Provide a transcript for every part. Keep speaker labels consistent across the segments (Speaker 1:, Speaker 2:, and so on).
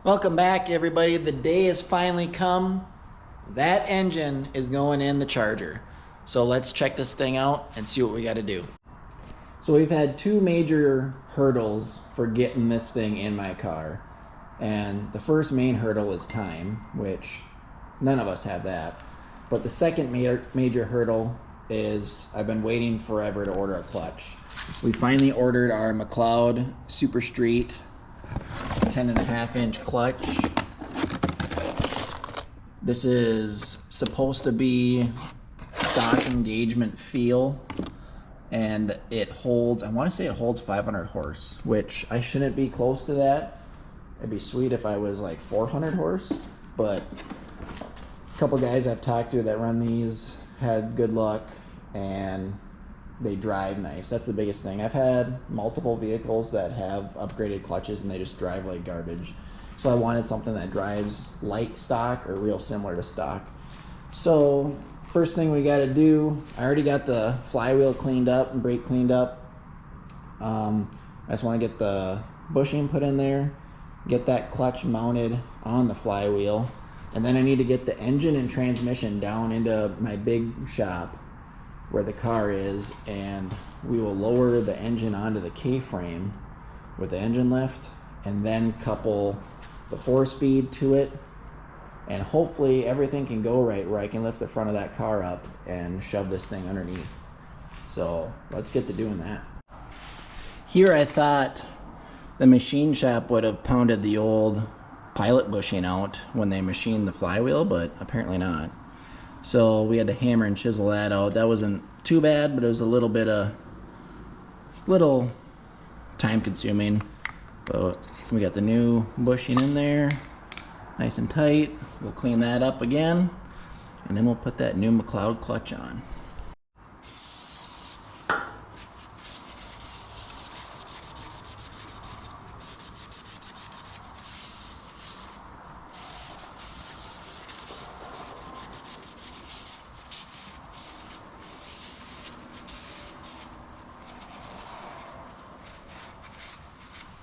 Speaker 1: Welcome back, everybody. The day has finally come. That engine is going in the Charger. So let's check this thing out and see what we got to do. So we've had two major hurdles for getting this thing in my car. And the first main hurdle is time, which none of us have that. But the second major hurdle is I've been waiting forever to order a clutch. We finally ordered our McLeod Super Street 10.5-inch clutch. This is supposed to be stock engagement feel, and it holds, I want to say it holds 500 horse, which I shouldn't be close to that. It'd be sweet if I was like 400 horse, but a couple guys I've talked to that run these had good luck and they drive nice. That's the biggest thing. I've had multiple vehicles that have upgraded clutches and they just drive like garbage. So I wanted something that drives like stock or real similar to stock. So first thing we got to do, I already got the flywheel cleaned up and brake cleaned up. I just want to get the bushing put in there, get that clutch mounted on the flywheel, and then I need to get the engine and transmission down into my big shop where the car is, and we will lower the engine onto the K-frame with the engine lift and then couple the 4-speed to it, and hopefully everything can go right where I can lift the front of that car up and shove this thing underneath. So let's get to doing that. Here I thought the machine shop would have pounded the old pilot bushing out when they machined the flywheel, but apparently not. So we had to hammer and chisel that out. That wasn't too bad, but it was a little time consuming. But we got the new bushing in there, nice and tight. We'll clean that up again, and then we'll put that new McLeod clutch on.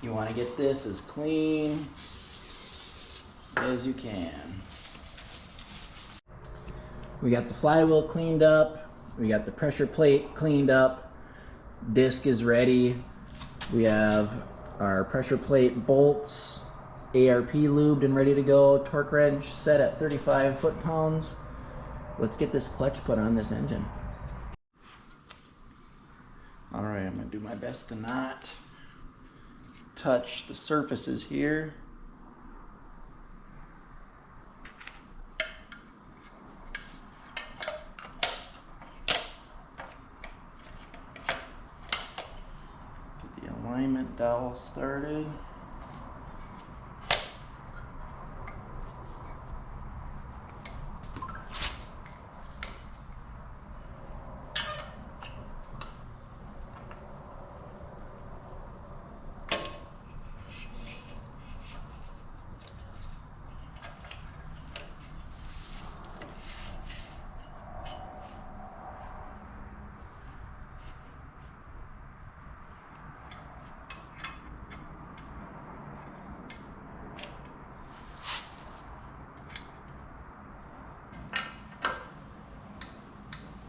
Speaker 1: You want to get this as clean as you can. We got the flywheel cleaned up. We got the pressure plate cleaned up. Disc is ready. We have our pressure plate bolts, ARP lubed and ready to go. Torque wrench set at 35 foot-pounds. Let's get this clutch put on this engine. All right, I'm gonna do my best to not touch the surfaces here. Get the alignment dowel started.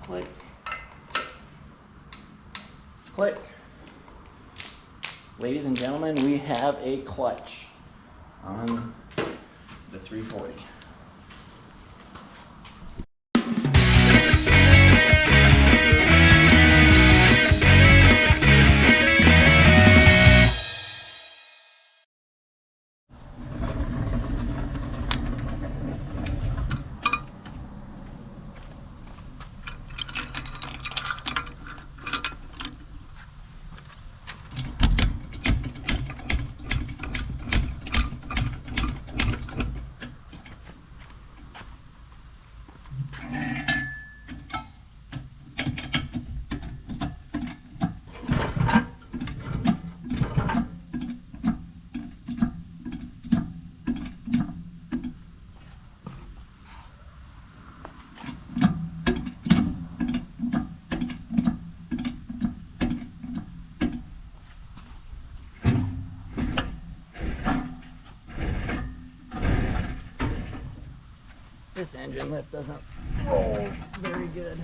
Speaker 1: Click. Click. Ladies and gentlemen, we have a clutch on the 340. this engine lift doesn't roll very good.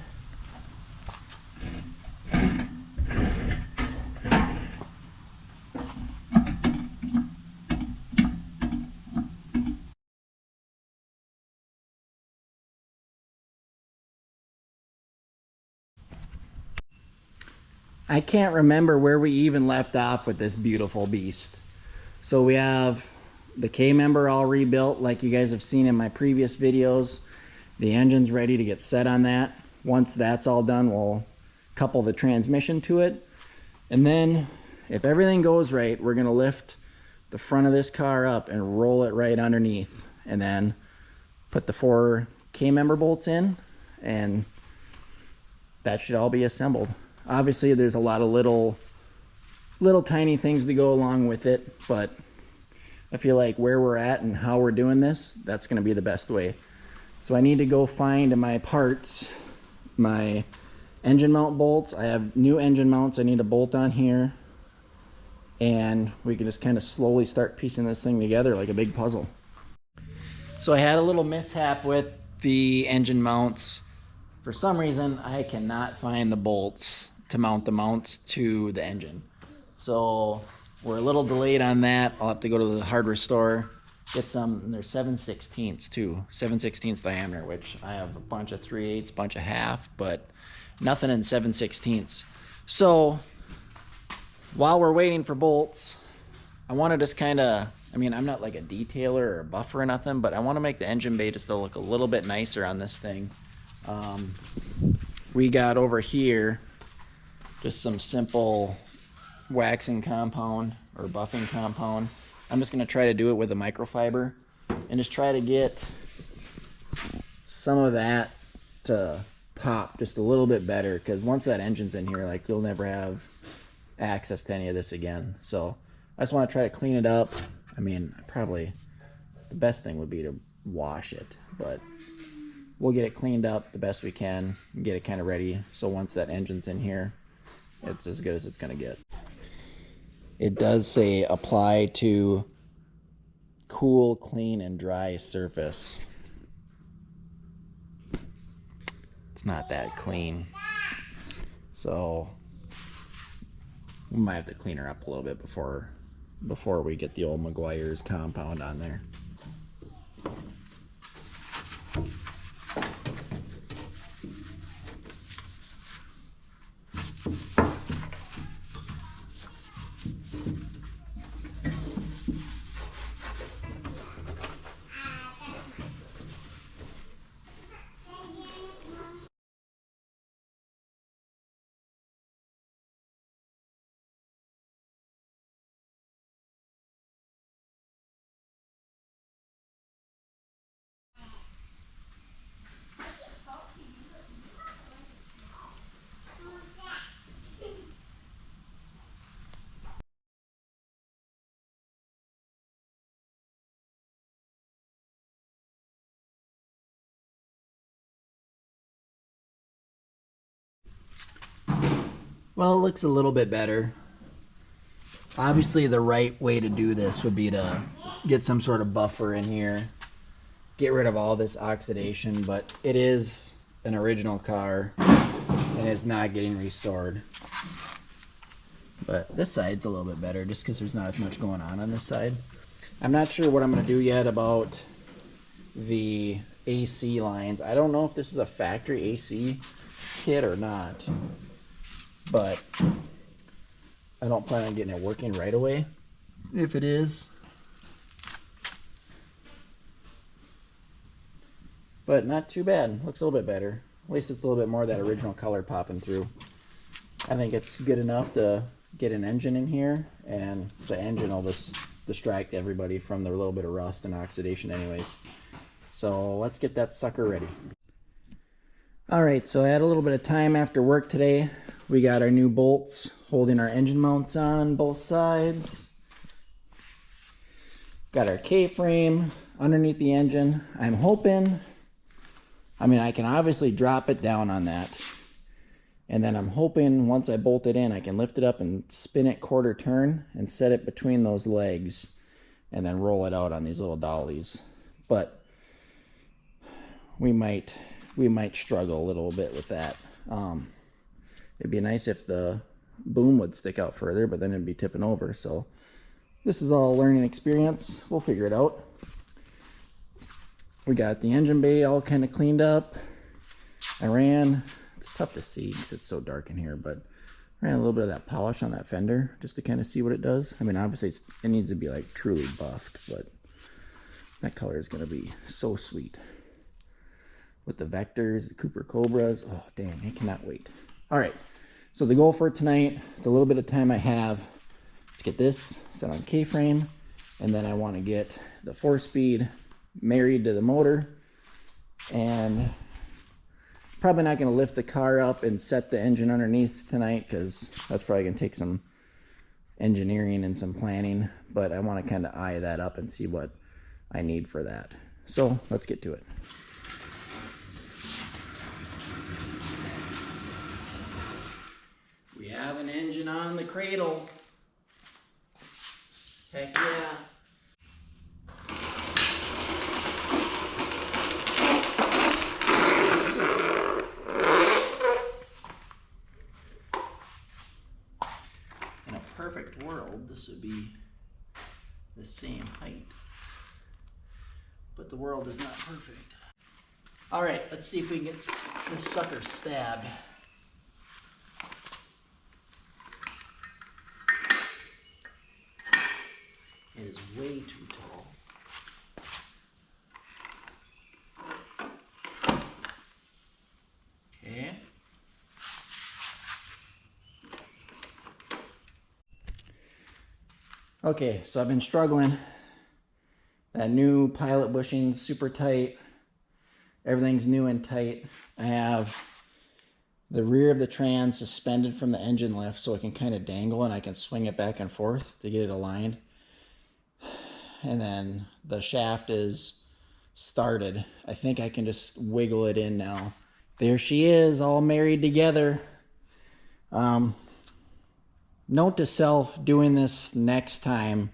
Speaker 1: I can't remember where we even left off with this beautiful beast. So we have the K-member all rebuilt like you guys have seen in my previous videos. The engine's ready to get set on that. Once that's all done, we'll couple the transmission to it. And then if everything goes right, we're gonna lift the front of this car up and roll it right underneath. And then put the 4 K-member bolts in, and that should all be assembled. Obviously, there's a lot of little tiny things to go along with it, but I feel like where we're at and how we're doing this, that's going to be the best way. So I need to go find my parts, my engine mount bolts. I have new engine mounts I need to bolt on here, and we can just kind of slowly start piecing this thing together like a big puzzle. So I had a little mishap with the engine mounts. For some reason, I cannot find the bolts to mount the mounts to the engine. So we're a little delayed on that. I'll have to go to the hardware store, get some. They're 7/16 too, 7/16 diameter, which I have a bunch of 3/8, bunch of half, but nothing in 7/16. So while we're waiting for bolts, I want to just kind of, I mean, I'm not like a detailer or a buffer or nothing, but I want to make the engine bay just to look a little bit nicer on this thing. We got over here just some simple waxing compound or buffing compound. I'm just going to try to do it with a microfiber and just try to get some of that to pop just a little bit better, because once that engine's in here, like, you'll never have access to any of this again. So I just want to try to clean it up. I mean, probably the best thing would be to wash it, but we'll get it cleaned up the best we can and get it kind of ready, so once that engine's in here, it's as good as it's going to get. It does say apply to cool, clean, and dry surface. It's not that clean, so we might have to clean her up a little bit before we get the old Meguiar's compound on there. Well, it looks a little bit better. Obviously, the right way to do this would be to get some sort of buffer in here, get rid of all this oxidation, but it is an original car and it's not getting restored. But this side's a little bit better just because there's not as much going on this side. I'm not sure what I'm going to do yet about the AC lines. I don't know if this is a factory AC kit or not, but I don't plan on getting it working right away. If it is, but not too bad. Looks a little bit better. At least it's a little bit more of that original color popping through. I think it's good enough to get an engine in here, and the engine will just distract everybody from the little bit of rust and oxidation anyways. So let's get that sucker ready. Alright, so I had a little bit of time after work today. We got our new bolts holding our engine mounts on both sides. Got our K-frame underneath the engine. I'm hoping, I mean, I can obviously drop it down on that. And then I'm hoping once I bolt it in, I can lift it up and spin it quarter turn and set it between those legs and then roll it out on these little dollies. But we might struggle a little bit with that. It'd be nice if the boom would stick out further, but then it'd be tipping over. So this is all a learning experience. We'll figure it out. We got the engine bay all kind of cleaned up. It's tough to see because it's so dark in here, but I ran a little bit of that polish on that fender just to kind of see what it does. I mean, obviously it needs to be like truly buffed, but that color is going to be so sweet. With the Vectors, the Cooper Cobras. Oh, dang, I cannot wait. All right, so the goal for tonight, the little bit of time I have, let's get this set on K-frame, and then I want to get the 4-speed married to the motor, and probably not going to lift the car up and set the engine underneath tonight because that's probably going to take some engineering and some planning, but I want to kind of eye that up and see what I need for that. So let's get to it. We have an engine on the cradle. Heck yeah. In a perfect world, this would be the same height. But the world is not perfect. All right, let's see if we can get this sucker stabbed. It is way too tall. Okay. Okay, so I've been struggling. That new pilot bushing's super tight. Everything's new and tight. I have the rear of the trans suspended from the engine lift so it can kind of dangle and I can swing it back and forth to get it aligned. And then the shaft is started. I think I can just wiggle it in now. There she is, all married together. Note to self, doing this next time,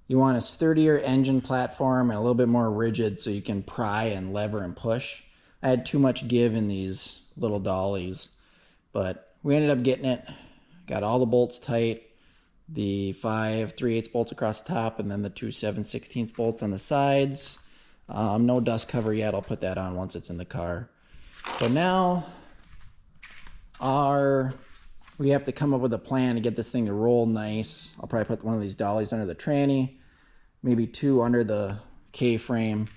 Speaker 1: you want a sturdier engine platform and a little bit more rigid so you can pry and lever and push. I had too much give in these little dollies, but we ended up getting it. Got all the bolts tight, the 5 3/8 bolts across the top, and then the 2 7/16 bolts on the sides. No dust cover yet. I'll put that on once it's in the car. So now we have to come up with a plan to get this thing to roll nice. I'll probably put one of these dollies under the tranny, maybe 2 under the K-frame,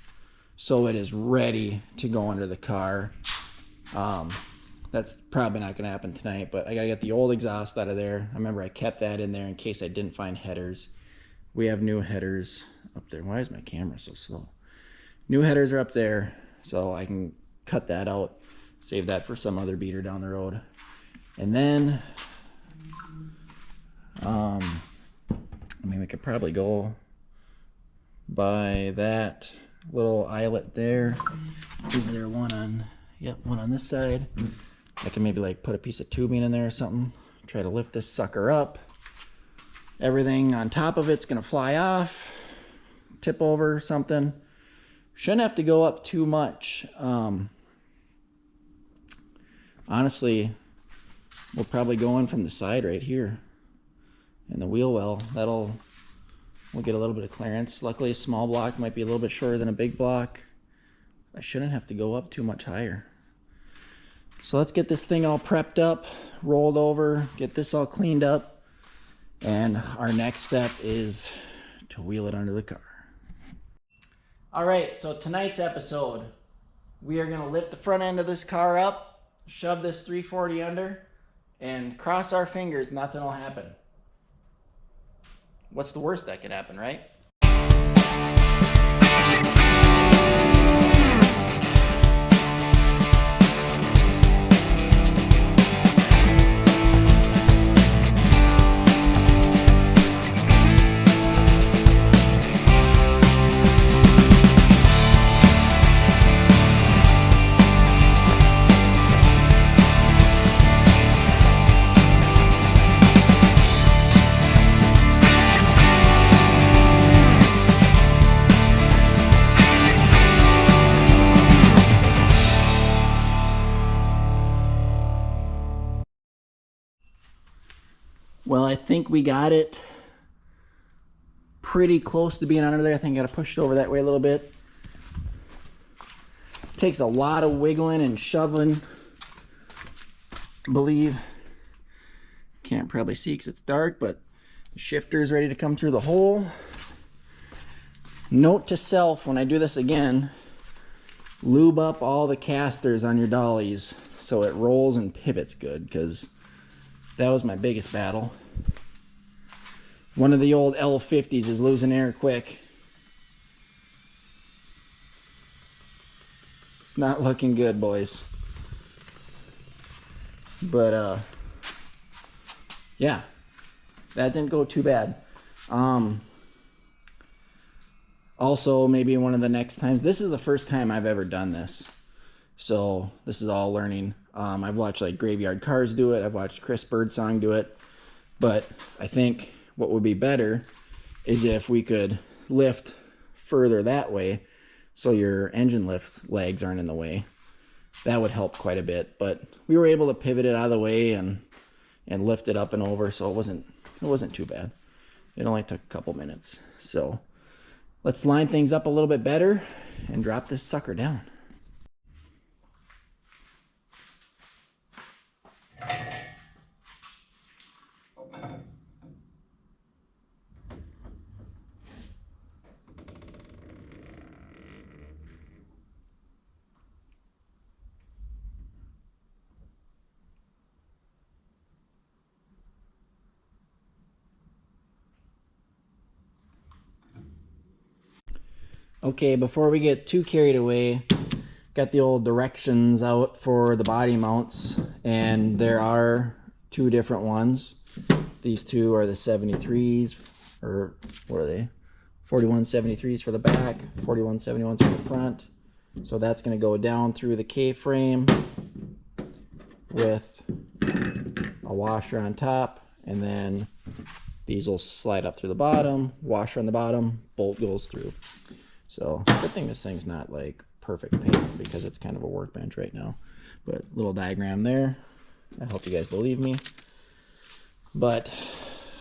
Speaker 1: so it is ready to go under the car. That's probably not going to happen tonight, but I got to get the old exhaust out of there. I remember I kept that in there in case I didn't find headers. We have new headers up there. Why is my camera so slow? New headers are up there, so I can cut that out, save that for some other beater down the road. And then, I mean, we could probably go by that little eyelet there. Is there one on, yep, one on this side. I can maybe like put a piece of tubing in there or something. Try to lift this sucker up. Everything on top of it's gonna fly off, tip over something. Shouldn't have to go up too much. Honestly, we'll probably go in from the side right here in the wheel well. We'll get a little bit of clearance. Luckily, a small block might be a little bit shorter than a big block. I shouldn't have to go up too much higher. So let's get this thing all prepped up, rolled over, get this all cleaned up, and our next step is to wheel it under the car. All right, so tonight's episode, we are gonna lift the front end of this car up, shove this 340 under, and cross our fingers, nothing will happen. What's the worst that could happen, right? Well, I think we got it pretty close to being under there. I think I gotta push it over that way a little bit. Takes a lot of wiggling and shoving, I believe. Can't probably see because it's dark, but the shifter is ready to come through the hole. Note to self, when I do this again, lube up all the casters on your dollies so it rolls and pivots good, because that was my biggest battle. One of the old L50s is losing air quick. It's not looking good, boys. But yeah, that didn't go too bad. Also, maybe one of the next times, this is the first time I've ever done this, so this is all learning. I've watched like Graveyard Cars do it, I've watched Chris Birdsong do it, but I think what would be better is if we could lift further that way so your engine lift legs aren't in the way. That would help quite a bit, but we were able to pivot it out of the way and lift it up and over, so it wasn't too bad. It only took a couple minutes. So let's line things up a little bit better and drop this sucker down. Okay, before we get too carried away, got the old directions out for the body mounts, and there are two different ones. These two are the 73s, or what are they? 4173s for the back, 4171s for the front. So that's going to go down through the K-frame with a washer on top, and then these will slide up through the bottom, washer on the bottom, bolt goes through. So good thing this thing's not like perfect paint, because it's kind of a workbench right now. But little diagram there. I hope you guys believe me. But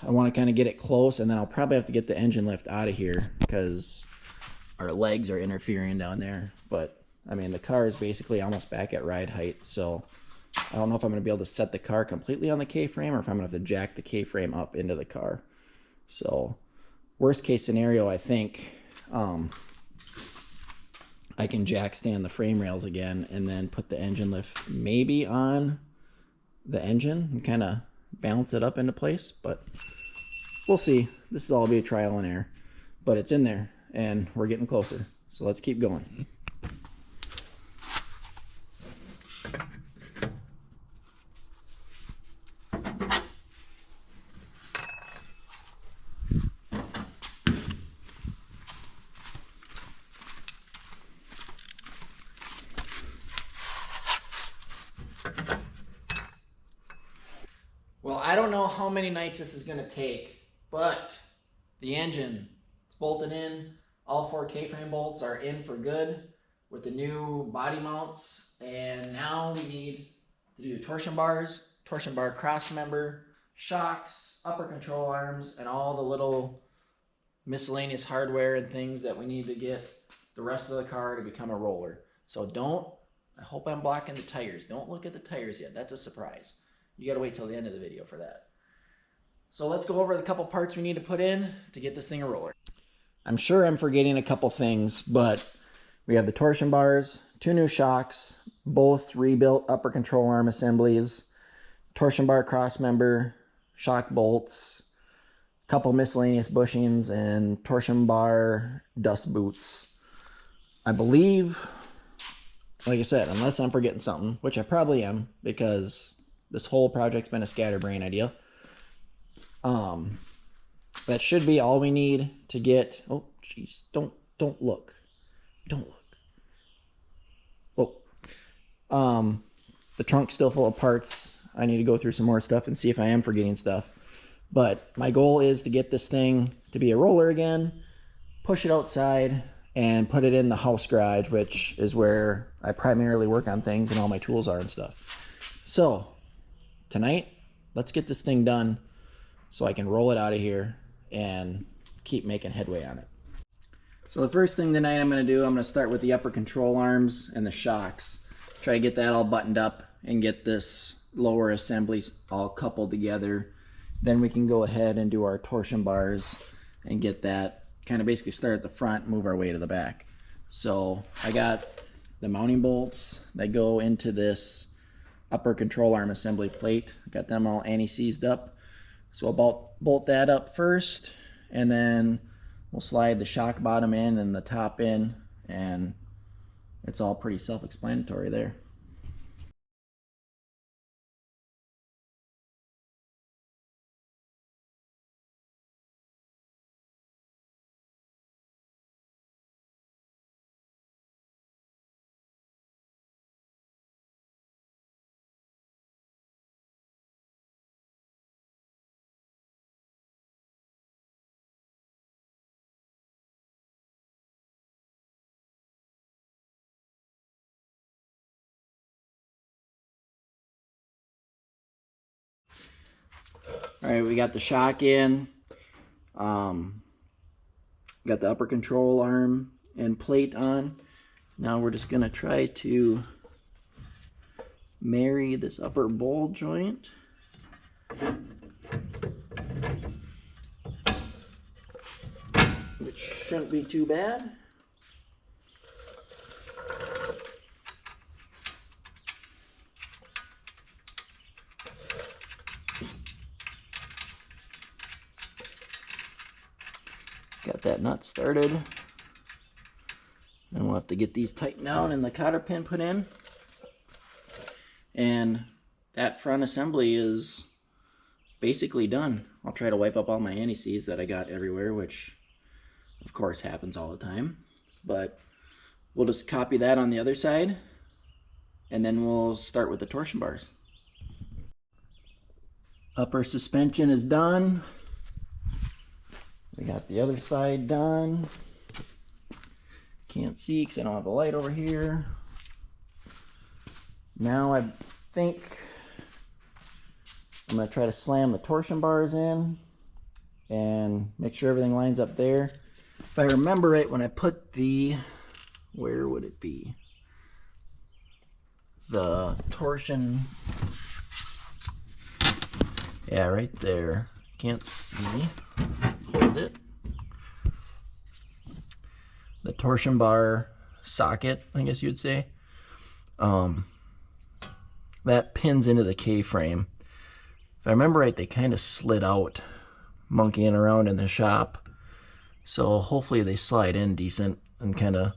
Speaker 1: I want to kind of get it close, and then I'll probably have to get the engine lift out of here because our legs are interfering down there. But I mean, the car is basically almost back at ride height, so I don't know if I'm going to be able to set the car completely on the K-frame or if I'm going to have to jack the K-frame up into the car. So worst case scenario, I think I can jack stand the frame rails again and then put the engine lift maybe on the engine and kind of balance it up into place, but we'll see. This will all be a trial and error, but it's in there and we're getting closer. So let's keep going. Well, I don't know how many nights this is going to take, but the engine is bolted in. All 4 K-frame bolts are in for good with the new body mounts. And now we need to do torsion bars, torsion bar cross member, shocks, upper control arms, and all the little miscellaneous hardware and things that we need to get the rest of the car to become a roller. So I hope I'm blocking the tires. Don't look at the tires yet. That's a surprise. You gotta wait till the end of the video for that. So let's go over the couple parts we need to put in to get this thing a roller. I'm sure I'm forgetting a couple things, but we have the torsion bars, 2 new shocks, both rebuilt upper control arm assemblies, torsion bar cross member, shock bolts, a couple miscellaneous bushings, and torsion bar dust boots. I believe, like I said, unless I'm forgetting something, which I probably am, because this whole project's been a scatterbrain idea. That should be all we need to get. Oh, jeez, don't look. Don't look. Oh, the trunk's still full of parts. I need to go through some more stuff and see if I am forgetting stuff. But my goal is to get this thing to be a roller again, push it outside, and put it in the house garage, which is where I primarily work on things and all my tools are and stuff. So tonight, let's get this thing done so I can roll it out of here and keep making headway on it. So the first thing tonight I'm going to do, I'm going to start with the upper control arms and the shocks. Try to get that all buttoned up and get this lower assembly all coupled together. Then we can go ahead and do our torsion bars and get that kind of basically start at the front, move our way to the back. So I got the mounting bolts that go into this upper control arm assembly plate. I got them all anti-seized up. So I'll bolt that up first, and then we'll slide the shock bottom in and the top in, and it's all pretty self-explanatory there. All right, we got the shock in, got the upper control arm and plate on. Now we're just gonna try to marry this upper bowl joint. Which shouldn't be too bad. Got that nut started. And we'll have to get these tightened down and the cotter pin put in. And that front assembly is basically done. I'll try to wipe up all my anti-seize that I got everywhere, which of course happens all the time. But we'll just copy that on the other side, and then we'll start with the torsion bars. Upper suspension is done. We got the other side done. Can't see because I don't have a light over here. Now I think I'm going to try to slam the torsion bars in and make sure everything lines up there. If I remember right, when I put the, where would it be? The torsion, yeah, right there. Can't see. Hold it. The torsion bar socket, I guess you'd say. That pins into the K-frame. If I remember right, they kind of slid out monkeying around in the shop. So hopefully they slide in decent and kind of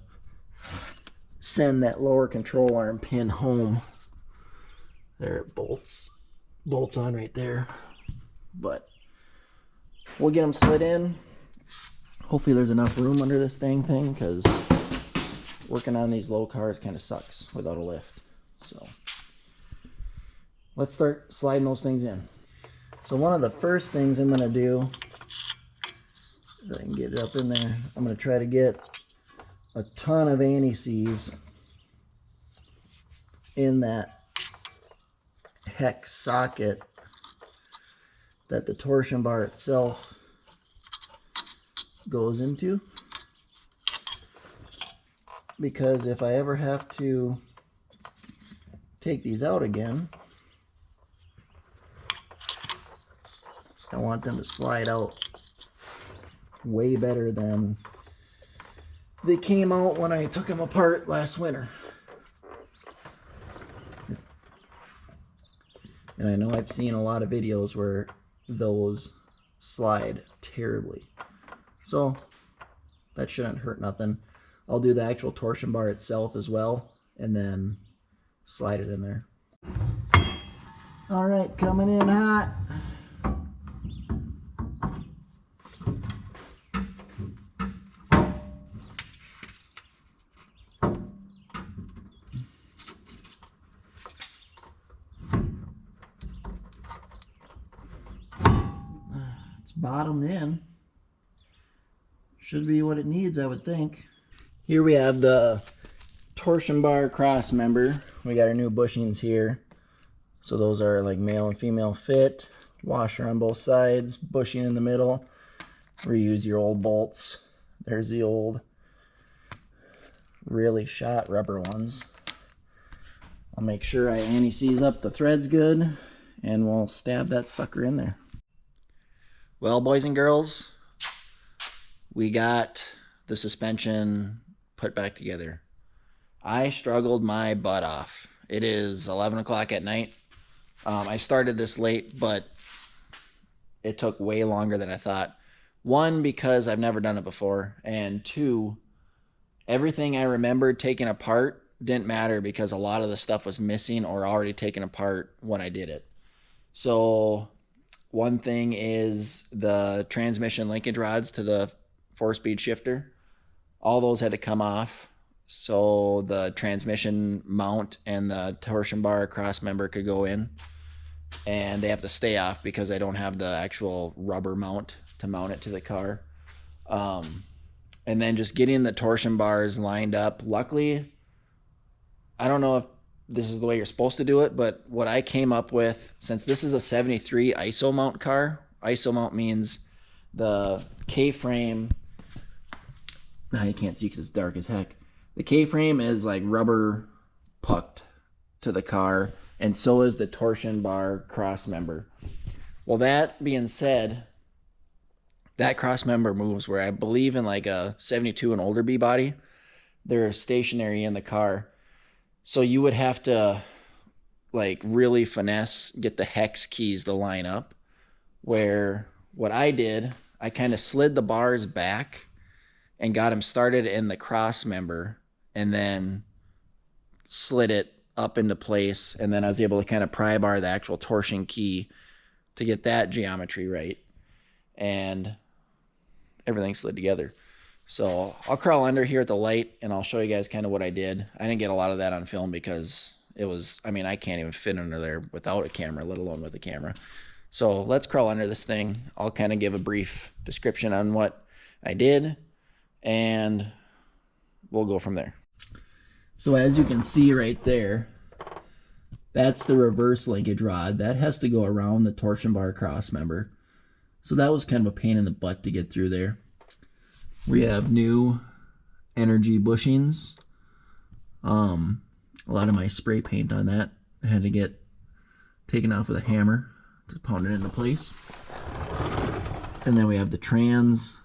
Speaker 1: send that lower control arm pin home. There it bolts on right there. But we'll get them slid in. Hopefully there's enough room under this thing because working on these low cars kind of sucks without a lift. So let's start sliding those things in. So one of the first things I'm going to do, if I can get it up in there, I'm going to try to get a ton of anti-seize in that hex socket that the torsion bar itself goes into, because if I ever have to take these out again, I want them to slide out way better than they came out when I took them apart last winter. And I know I've seen a lot of videos where those slide terribly. So that shouldn't hurt nothing. I'll do the actual torsion bar itself as well and then slide it in there. All right, coming in hot. It's bottomed in. Should be what it needs, I would think. Here we have the torsion bar cross member. We got our new bushings here. So those are like male and female fit. washer on both sides, bushing in the middle. Reuse your old bolts. There's the old really shot rubber ones. I'll make sure I anti-seize up the threads good, and we'll stab that sucker in there. Well, boys and girls, we got the suspension put back together. I struggled my butt off. It is 11 o'clock at night. I started this late, but it took way longer than I thought. One, because I've never done it before, and two, everything I remembered taking apart didn't matter because a lot of the stuff was missing or already taken apart when I did it. So one thing is the transmission linkage rods to the 4-speed shifter. All those had to come off so the transmission mount and the torsion bar cross member could go in. And they have to stay off because I don't have the actual rubber mount to mount it to the car. And then just getting the torsion bars lined up. Luckily, I don't know if this is the way you're supposed to do it, but what I came up with, since this is a 73 ISO mount car, ISO mount means the K-frame, now you can't see because it's dark as heck. The K-frame is like rubber pucked to the car, and so is the torsion bar cross member. Well, that being said, that cross member moves where I believe in like a 72 and older B body, they're stationary in the car. So you would have to like really finesse, get the hex keys to line up, where what I did, I kind of slid the bars back and got them started in the cross member and then slid it up into place. And then I was able to kind of pry bar the actual torsion key to get that geometry right. And everything slid together. So I'll crawl under here at the light and I'll show you guys kind of what I did. I didn't get a lot of that on film because it was, I mean, I can't even fit under there without a camera, let alone with a camera. So let's crawl under this thing. I'll kind of give a brief description on what I did and we'll go from there. So as you can see right there, that's the reverse linkage rod. That has to go around the torsion bar cross member. So that was kind of a pain in the butt to get through there. We have new energy bushings. A lot of my spray paint on that I had to get taken off with a hammer to pound it into place. And then we have the trans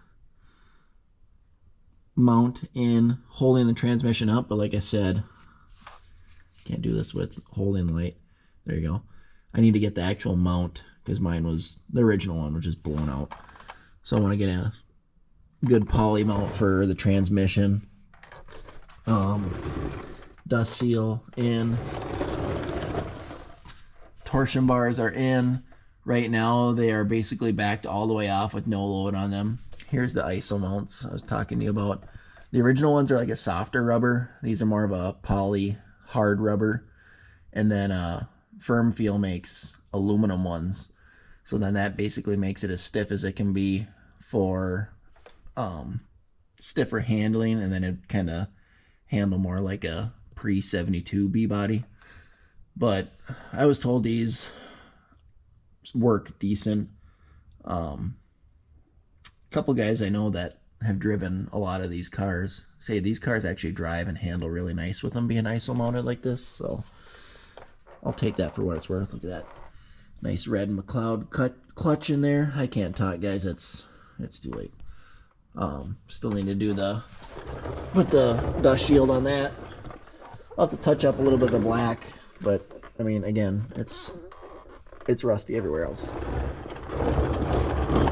Speaker 1: mount in holding the transmission up, but like I said, can't do this with holding light. There you go. I need to get the actual mount because mine was the original one, which is blown out. So I want to get a good poly mount for the transmission. Dust seal in. Torsion bars are in. Right now they are basically backed all the way off with no load on them. Here's the ISO mounts I was talking to you about. The original ones are like a softer rubber. These are more of a poly hard rubber. And then Firm Feel makes aluminum ones. So then that basically makes it as stiff as it can be for stiffer handling, and then it kind of handle more like a pre-72 B body. But I was told these work decent. Couple guys I know that have driven a lot of these cars say these cars actually drive and handle really nice with them being ISO mounted like this. So I'll take that for what it's worth. Look at that nice red McLeod clutch in there. I can't talk, guys. It's too late. Still need to do put the dust shield on that. I'll have to touch up a little bit of the black, but I mean, again, it's rusty everywhere else.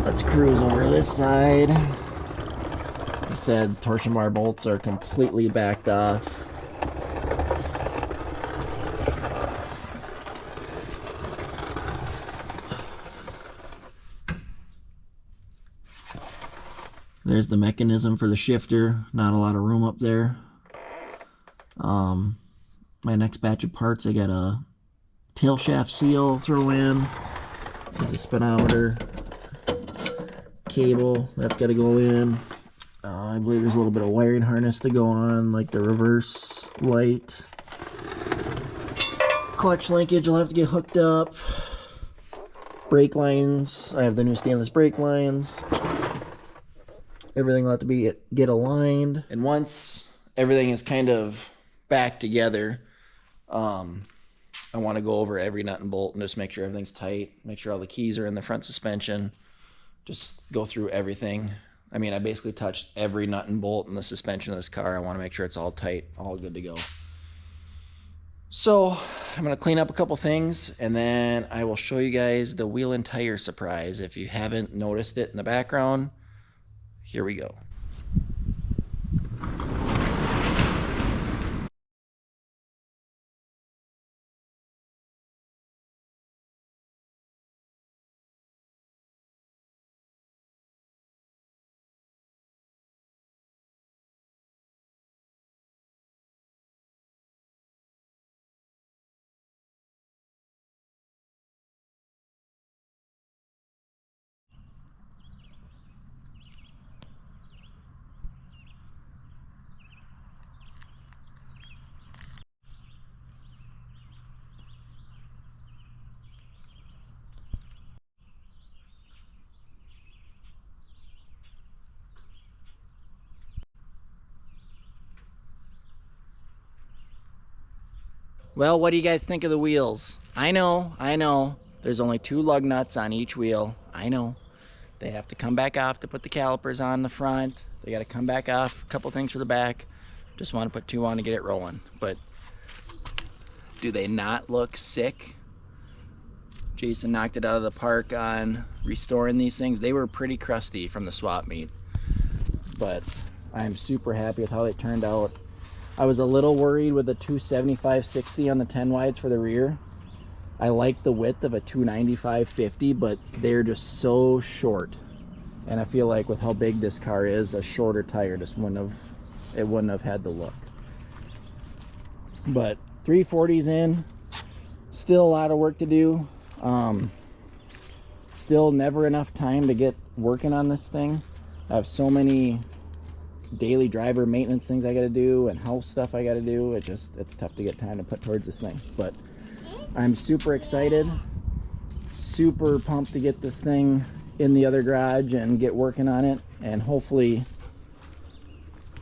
Speaker 1: Let's cruise over to this side. Like I said, torsion bar bolts are completely backed off. There's the mechanism for the shifter. Not a lot of room up there. My next batch of parts, I got a tail shaft seal throw in. There's a speedometer. Cable, that's got to go in. I believe there's a little bit of wiring harness to go on, like the reverse light. Clutch linkage will have to get hooked up. Brake lines, I have the new stainless brake lines. Everything will have to get aligned. And once everything is kind of back together, I want to go over every nut and bolt and just make sure everything's tight, make sure all the keys are in the front suspension, just go through everything. I mean, I basically touched every nut and bolt in the suspension of this car. I want to make sure it's all tight, all good to go. So I'm going to clean up a couple things, and then I will show you guys the wheel and tire surprise. If you haven't noticed it in the background, here we go. Well, what do you guys think of the wheels? I know. There's only 2 lug nuts on each wheel. I know. They have to come back off to put the calipers on the front. They got to come back off, a couple things for the back. Just want to put 2 on to get it rolling. But do they not look sick? Jason knocked it out of the park on restoring these things. They were pretty crusty from the swap meet, but I'm super happy with how they turned out. I was a little worried with the 275/60 on the 10 wides for the rear. I like the width of a 295/50, but they're just so short. And I feel like with how big this car is, a shorter tire just wouldn't have had the look. But 340's in, still a lot of work to do. Still never enough time to get working on this thing. I have so many daily driver maintenance things I got to do and house stuff I got to do. It's tough to get time to put towards this thing. But I'm super excited, super pumped to get this thing in the other garage and get working on it. And hopefully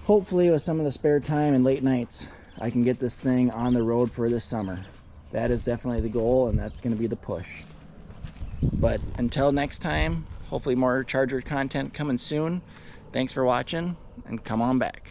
Speaker 1: with some of the spare time and late nights, I can get this thing on the road for this summer. That is definitely the goal, and that's going to be the push. But until next time, hopefully more Charger content coming soon. Thanks for watching, and come on back.